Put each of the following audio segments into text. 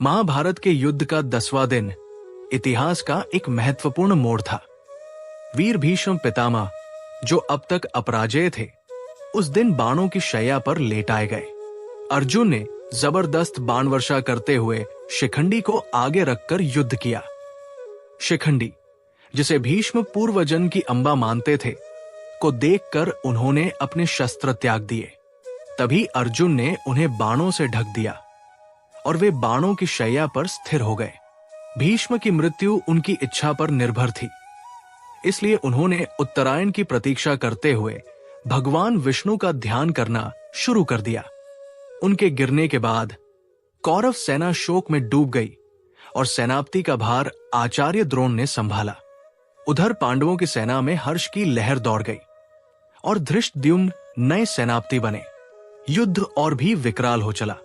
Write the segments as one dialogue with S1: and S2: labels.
S1: महाभारत के युद्ध का 10वां दिन इतिहास का एक महत्वपूर्ण मोड़ था। वीर भीष्म पितामह, जो अब तक अपराजेय थे, उस दिन बाणों की शैया पर लेटाए गए। अर्जुन ने जबरदस्त बाण वर्षा करते हुए शिखंडी को आगे रखकर युद्ध किया। शिखंडी, जिसे भीष्म पूर्वजन्म की अंबा मानते थे, को देखकर उन्होंने अपने शस्त्र त्याग दिए। तभी अर्जुन ने उन्हें बाणों से ढक दिया और वे बाणों की शैया पर स्थिर हो गए। भीष्म की मृत्यु उनकी इच्छा पर निर्भर थी, इसलिए उन्होंने उत्तरायण की प्रतीक्षा करते हुए भगवान विष्णु का ध्यान करना शुरू कर दिया। उनके गिरने के बाद कौरव सेना शोक में डूब गई और सेनापति का भार आचार्य द्रोण ने संभाला। उधर पांडवों की सेना में हर्ष की लहर दौड़ गई और धृष्टद्युम्न नए सेनापति बने। युद्ध और भी विकराल हो चला।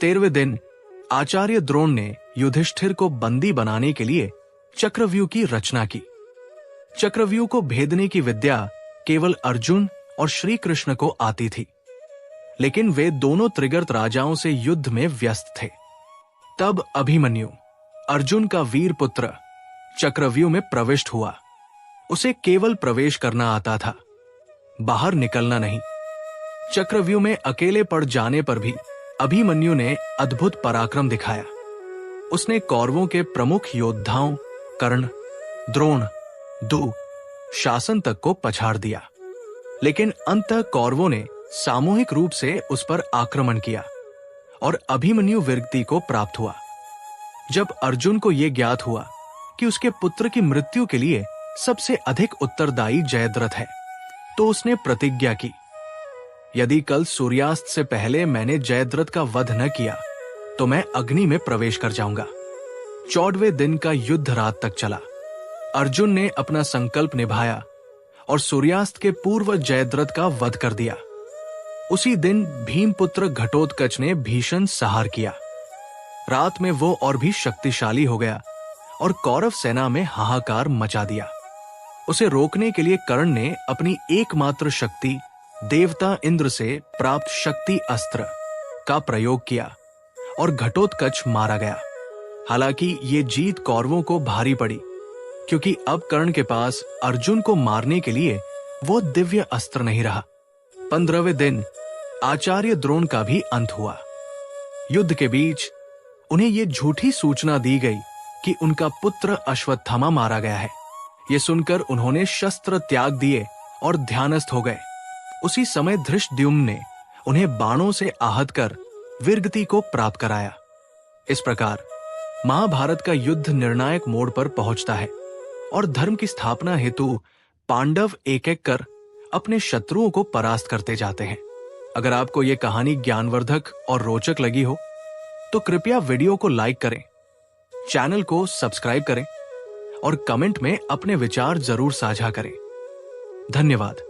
S1: 13वें दिन आचार्य द्रोण ने युधिष्ठिर को बंदी बनाने के लिए चक्रव्यूह की रचना की। चक्रव्यूह को भेदने की विद्या केवल अर्जुन और श्री कृष्ण को आती थी, लेकिन वे दोनों त्रिगर्त राजाओं से युद्ध में व्यस्त थे। तब अभिमन्यु, अर्जुन का वीर पुत्र, चक्रव्यूह में प्रविष्ट हुआ। उसे केवल प्रवेश करना आता था, बाहर निकलना नहीं। चक्रव्यूह में अकेले पड़ जाने पर भी अभिमन्यु ने अद्भुत पराक्रम दिखाया। उसने कौरवों के प्रमुख योद्धाओं कर्ण, द्रोण, दु, शासन तक को पछाड़ दिया। लेकिन अंततः कौरवों ने सामूहिक रूप से उस पर आक्रमण किया और अभिमन्यु वीरगति को प्राप्त हुआ। जब अर्जुन को यह ज्ञात हुआ कि उसके पुत्र की मृत्यु के लिए सबसे अधिक उत्तरदायी जयद्रथ है, तो उसने प्रतिज्ञा की, यदि कल सूर्यास्त से पहले मैंने जयद्रथ का वध न किया तो मैं अग्नि में प्रवेश कर जाऊंगा। 14वें दिन का युद्ध रात तक चला। अर्जुन ने अपना संकल्प निभाया और सूर्यास्त के पूर्व जयद्रथ का वध कर दिया। उसी दिन भीमपुत्र घटोत्कच ने भीषण संहार किया। रात में वो और भी शक्तिशाली हो गया और कौरव सेना में हाहाकार मचा दिया। उसे रोकने के लिए कर्ण ने अपनी एकमात्र शक्ति देवता इंद्र से प्राप्त शक्ति अस्त्र का प्रयोग किया और घटोत्कच मारा गया। हालांकि ये जीत कौरवों को भारी पड़ी, क्योंकि अब कर्ण के पास अर्जुन को मारने के लिए वो दिव्य अस्त्र नहीं रहा। 15वें दिन आचार्य द्रोण का भी अंत हुआ। युद्ध के बीच उन्हें ये झूठी सूचना दी गई कि उनका पुत्र अश्वत्थामा मारा गया है। ये सुनकर उन्होंने शस्त्र त्याग दिए और ध्यानस्थ हो गए। उसी समय धृष्टद्युम्न ने उन्हें बाणों से आहत कर वीरगति को प्राप्त कराया। इस प्रकार महाभारत का युद्ध निर्णायक मोड़ पर पहुंचता है और धर्म की स्थापना हेतु पांडव एक एक कर अपने शत्रुओं को परास्त करते जाते हैं। अगर आपको यह कहानी ज्ञानवर्धक और रोचक लगी हो तो कृपया वीडियो को लाइक करें, चैनल को सब्सक्राइब करें और कमेंट में अपने विचार जरूर साझा करें। धन्यवाद।